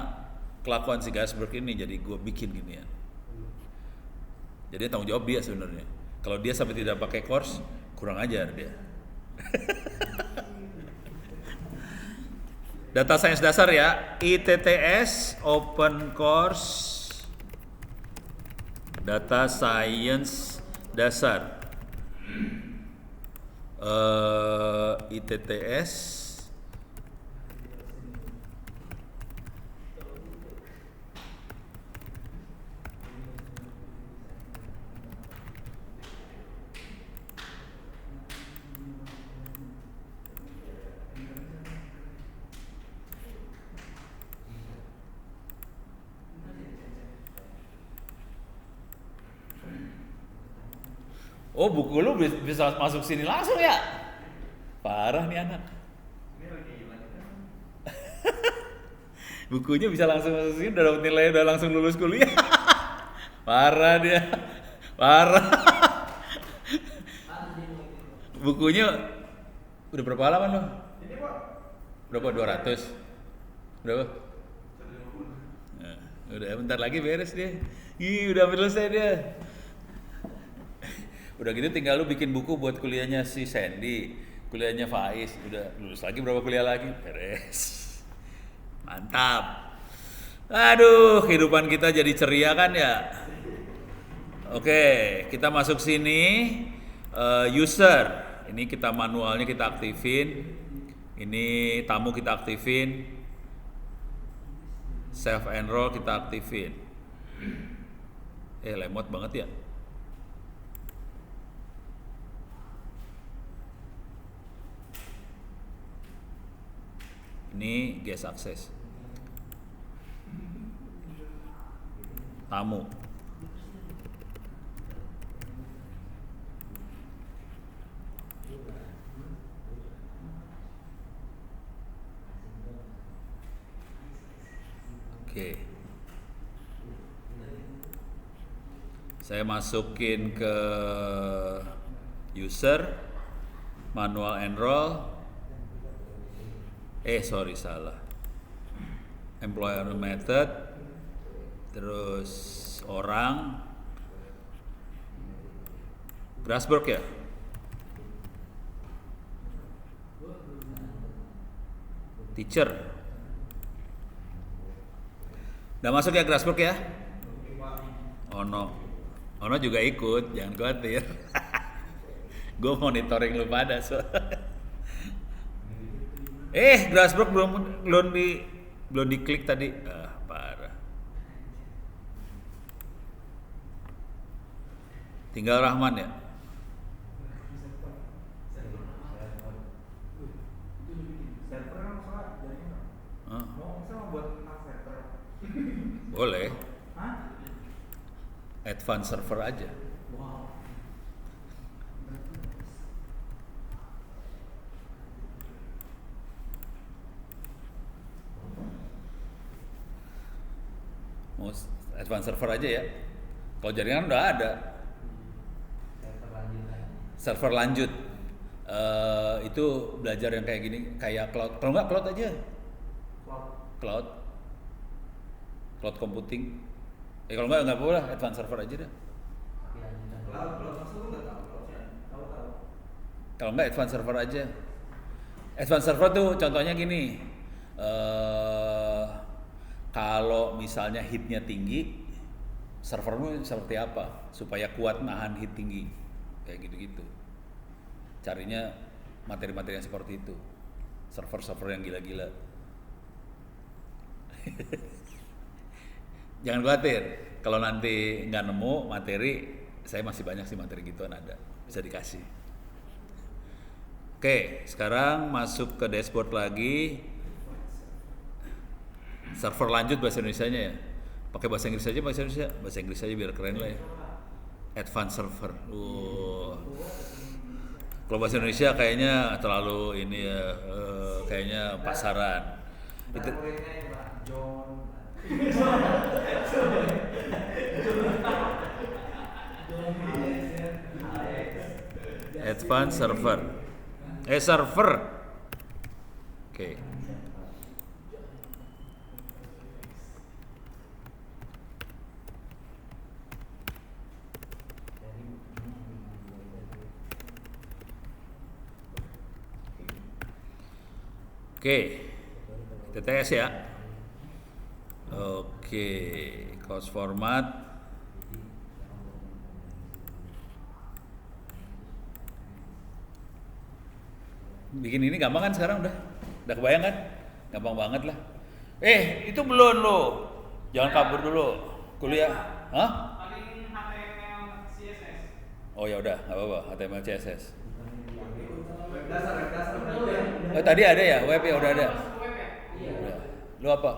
kelakuan si Grasberg ini, jadi gue bikin ginian. Jadi tanggung jawab dia sebenarnya. Kalau dia sampai tidak pakai course, kurang ajar dia. Data science dasar ya, ITTS Open Course Data Science dasar. ITTS Oh, buku lu bisa masuk sini langsung ya? Parah nih anak. Bukunya bisa langsung masuk sini, udah dapat nilai, udah langsung lulus kuliah. Parah dia. Parah. Bukunya udah berapa halaman lo? Ini, Pak. Berapa? 200? Berapa? Nah, udah bentar lagi beres dia. Udah selesai dia. Udah gitu tinggal lu bikin buku buat kuliahnya si Sandy, kuliahnya Faiz, udah lulus lagi berapa kuliah lagi, beres. Mantap. Aduh, kehidupan kita jadi ceria kan ya. Oke, kita masuk sini. User, ini kita manualnya kita aktifin. Ini tamu kita aktifin. Self enroll kita aktifin. Lemot banget ya. Ini guest access. Tamu. Oke. Saya masukin ke user, manual enroll. Sorry salah. Employer method, terus orang, Grasberg ya. Teacher. Udah masuk ya Grasberg ya? Ono juga ikut, jangan khawatir. Gue monitoring lu pada so. Grasberg belum diklik tadi. Parah. Tinggal Rahman ya. Server masalah jadinya. Mau buat server. Boleh. Hah? Advance server aja. Wow. Mau advance server aja ya. Kalau jaringan udah ada. Server lanjut. Itu belajar yang kayak gini, kayak cloud. Kalau nggak cloud aja. Cloud computing. Kalau nggak apa-apa lah, advance server aja dah. Cloud maksud lu nggak tahu cloud ya? Tahu. Kalau nggak advance server aja. Advance server tuh contohnya gini. Kalau misalnya hitnya tinggi, servermu seperti apa supaya kuat nahan hit tinggi, kayak gitu-gitu. Carinya materi-materi yang seperti itu, server-server yang gila-gila. Jangan khawatir, kalau nanti nggak nemu materi, saya masih banyak sih materi gituan ada, bisa dikasih. Oke, sekarang masuk ke dashboard lagi. Server lanjut bahasa Indonesianya ya. Pakai bahasa Inggris aja, bahasa Inggris aja biar keren lah ya. Advanced server. Kalau bahasa Indonesia kayaknya terlalu ini ya, kayaknya pasaran. Itu advanced server. Server. Oke. Oke, kita tes ya. Oke, course format. Bikin ini gampang kan sekarang udah kebayang kan? Gampang banget lah. Itu belum lo. Jangan kabur dulu. Kuliah. Hah? Paling HTML CSS. Oh ya udah, nggak apa-apa. HTML CSS. Dasar. Tadi ada ya, web ya udah ada. Web ya? Iya. Udah. Lu apa?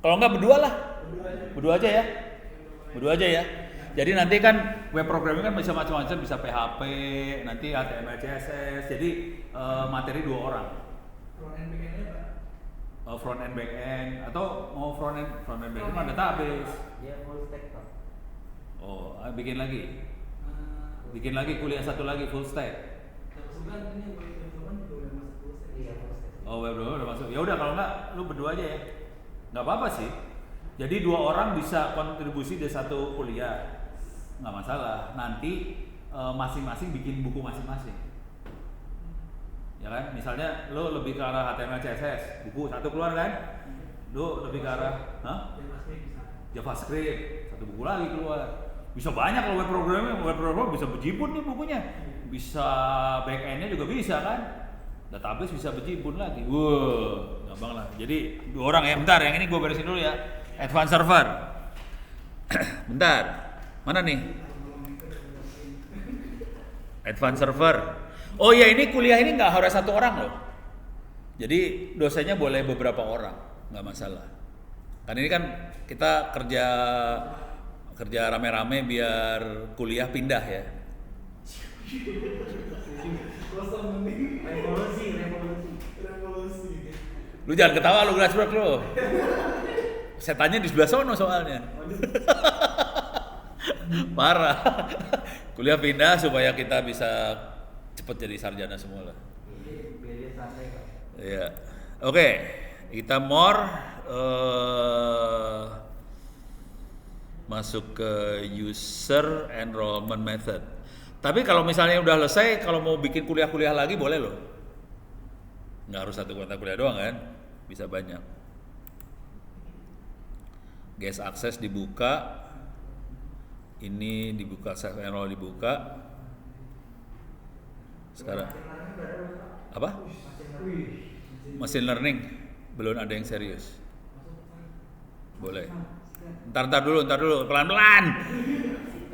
Kalau nggak berdua lah. Berdua aja ya. Berdua aja ya. Jadi nanti kan web programming kan bisa macam-macam, bisa PHP, nanti HTML, CSS. Jadi materi 2 orang. Front end back end apa? Front end back end atau mau front end back end mah database. Ya full stack Pak. Oh, bikin lagi. Bikin lagi kuliah satu lagi full stack. Sebenarnya ini web development juga udah masuk full stack. Iya full stack. Oh, web development udah masuk. Ya udah kalau nggak lu berdua aja ya. Nggak apa-apa sih. Jadi 2 orang bisa kontribusi di satu kuliah. Nggak masalah. Nanti masing-masing bikin buku masing-masing. Ya kan? Misalnya lu lebih ke arah HTML CSS, buku satu keluar kan? Lu lebih ke arah JavaScript, satu buku lagi keluar. Bisa banyak kalau web programming bisa bejibun nih bukunya. Bisa back end-nya juga bisa kan? Database bisa bejibun lagi. Wow, gampang lah. Jadi 2 orang ya. Bentar, yang ini gue beresin dulu ya. Advanced server. Bentar. Mana nih? Advanced server. Oh ya, ini kuliah ini nggak harus 1 orang loh. Jadi dosennya boleh beberapa orang, nggak masalah. Kan ini kan kita kerja rame-rame biar kuliah pindah ya. Revolusi. Lu jangan ketawa lu Grasberg lu. Setannya di sebelah sono soalnya. Parah. Kuliah pindah supaya kita bisa cepet jadi sarjana semua lah. Biar santai kok. Iya. Oke, kita more masuk ke user enrollment method. Tapi kalau misalnya udah selesai, kalau mau bikin kuliah-kuliah lagi boleh loh. Nggak harus satu mata kuliah doang kan, bisa banyak. Guest access dibuka, ini dibuka, self enroll dibuka. Sekarang apa? Machine learning belum ada yang serius. Boleh. Ntar dulu, pelan-pelan.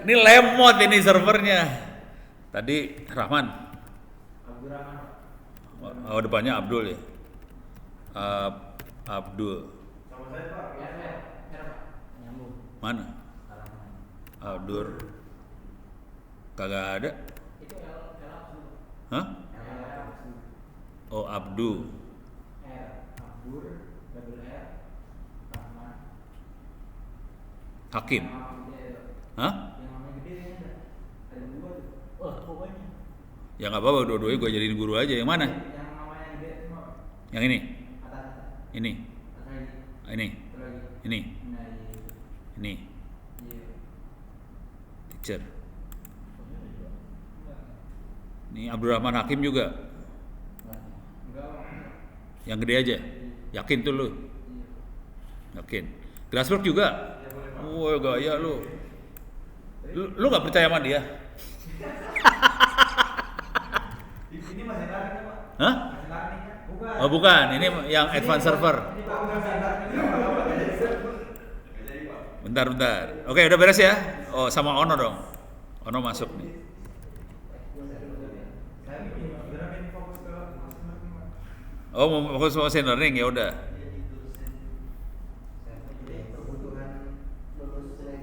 Ini lemot ini servernya. Tadi Rahman. Oh, depannya Abdul ya. Abdul. Sama saya Pak. Ya, nyambung. Mana? Abdul. Kagak ada. Itu L. Hah? Oh, Abdul. Abdur, double R, Rahman. Hakim. Hah? Yang namanya gede kan ada dua tuh. Oh, pokoknya. Ya nggak apa-apa, dua-duanya gue jadiin guru aja. Yang mana? Yang namanya gede semua. Yang ini? Atas. Ini? Atas lagi. Ini? Satu lagi. Ini? Nah, iya. Ini? Iya. Teacher. Ini Abdurrahman Hakim juga. Enggak. Yang gede aja. Yakin tuh lu? Yakin. Grassberg juga? Woi gaya lu. Lu gak percaya sama dia? Ini masih learning Pak. Hah? Masih learning kan? Bukan. Oh bukan, ini yang advanced server. Ini Pak masih learning apa jadi server. Bentar. Oke, udah beres ya? Oh, sama Ono dong. Ono masuk nih. Saya ini fokus ke machine learning Pak. Oh, mau fokus machine learning ya udah. Kebutuhan lulus dari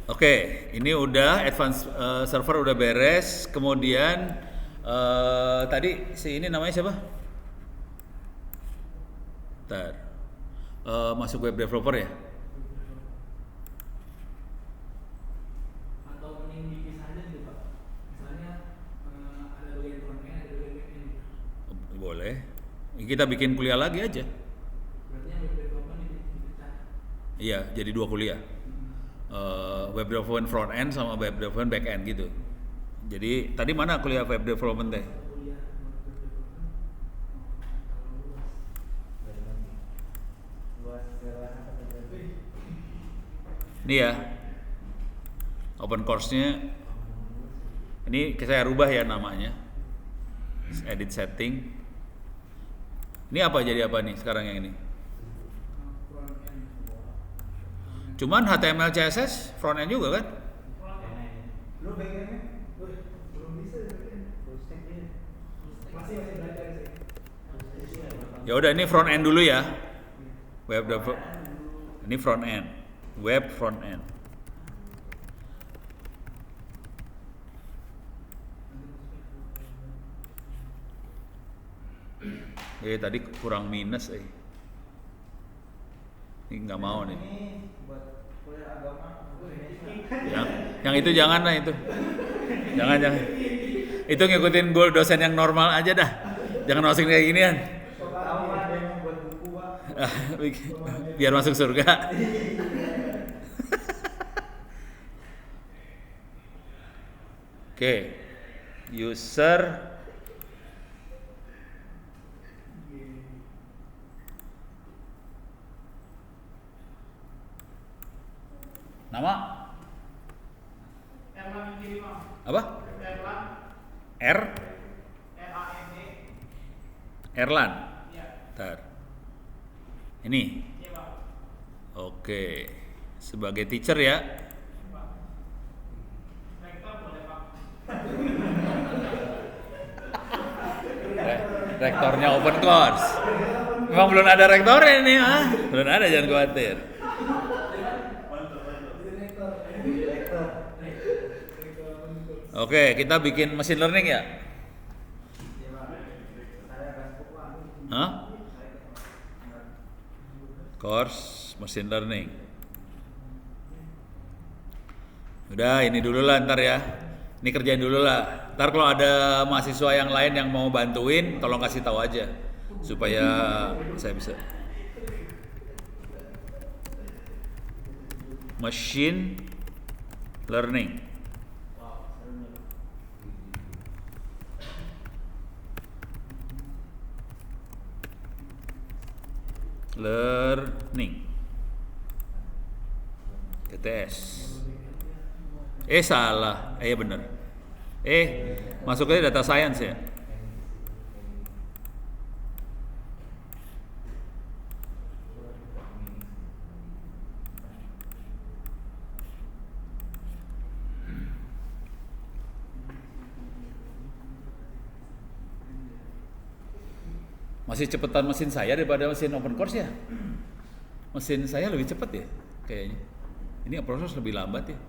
Oke, ini udah advance server udah beres. Kemudian tadi si ini namanya siapa? Bentar. Masuk web developer ya? Atau mending dipisah aja gitu Pak. Misalnya ada bagian front end, ada bagian back end. Boleh. Kita bikin kuliah lagi aja. Berarti yang web development dipecah. Iya, jadi 2 kuliah. Web development front end sama web development back end gitu. Jadi tadi mana kuliah web development teh? Kuliah web development kalau luas. Ini ya. Open course-nya. Ini saya rubah ya namanya. Edit setting. Ini apa jadi apa nih sekarang yang ini? Front end. Cuman HTML CSS front end juga kan? Lu backendnya? Belum bisa backend. Full stack dia. Masih belajar sih. Ya udah ini front end dulu ya. Web development. Ini front end. Web front end. Tadi kurang minus Ini nggak mau nih. Ini buat kuliah agama. Yang itu jangan lah itu. Jangan. Itu ngikutin gue dosen yang normal aja dah. Jangan masukin kayak ginian. Tahu ada yang buat buku Pak. Biar masuk surga. Oke. User nama Erlang yang kiri Pak. apa? Erlang. R RAND. Erlan. Iya. Bentar. Ini. Iya Pak. Oke. Sebagai teacher ya. Pak. Rektor boleh Pak. Rektornya open course. Memang belum ada rektornya ini, belum ada, jangan khawatir. Oke, kita bikin machine learning ya? Hah? Course machine learning. Udah, ini dulu lah ntar ya. Ini kerjain dulu lah. Ntar kalau ada mahasiswa yang lain yang mau bantuin, tolong kasih tahu aja supaya saya bisa. Machine learning. Learning. TTS. Salah. Bener. Masuknya data science ya. Masih cepetan mesin saya daripada mesin open course ya. Mesin saya lebih cepat ya kayaknya. Ini proses lebih lambat ya.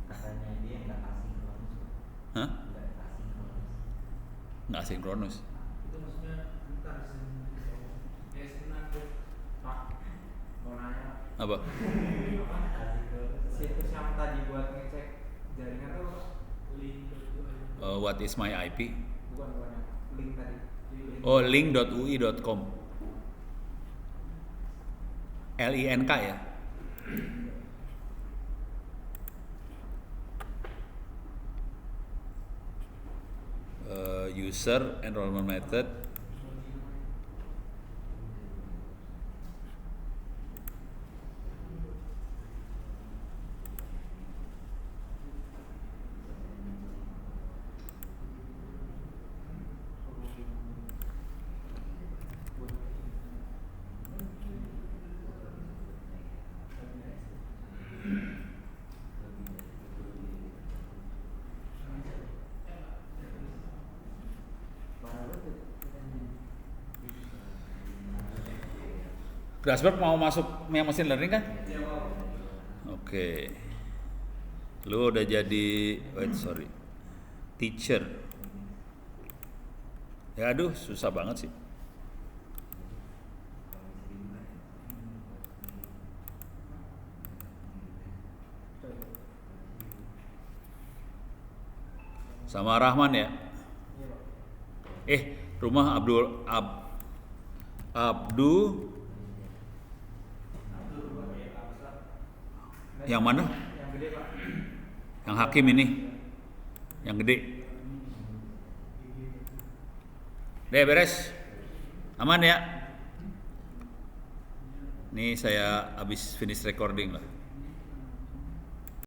Katanya dia nggak asinkronus. Hah? Nggak asinkronus. Nggak sinkronus. Itu maksudnya bentar senang tuh Pak mau nanya Apa? Situs yang tadi buat ngecek jaringan tuh link itu What is my IP? bukan link tadi. Oh, link.ui.com. LINK ya. User enrollment method. Grasberg mau masuk yang machine learning kan? Oke. Lu udah jadi teacher. Ya aduh, susah banget sih. Sama Rahman ya? Rumah Abdu yang mana? Yang gede Pak. Yang hakim ini. Yang gede. Deh beres. Aman ya? Nih saya habis finish recording lah.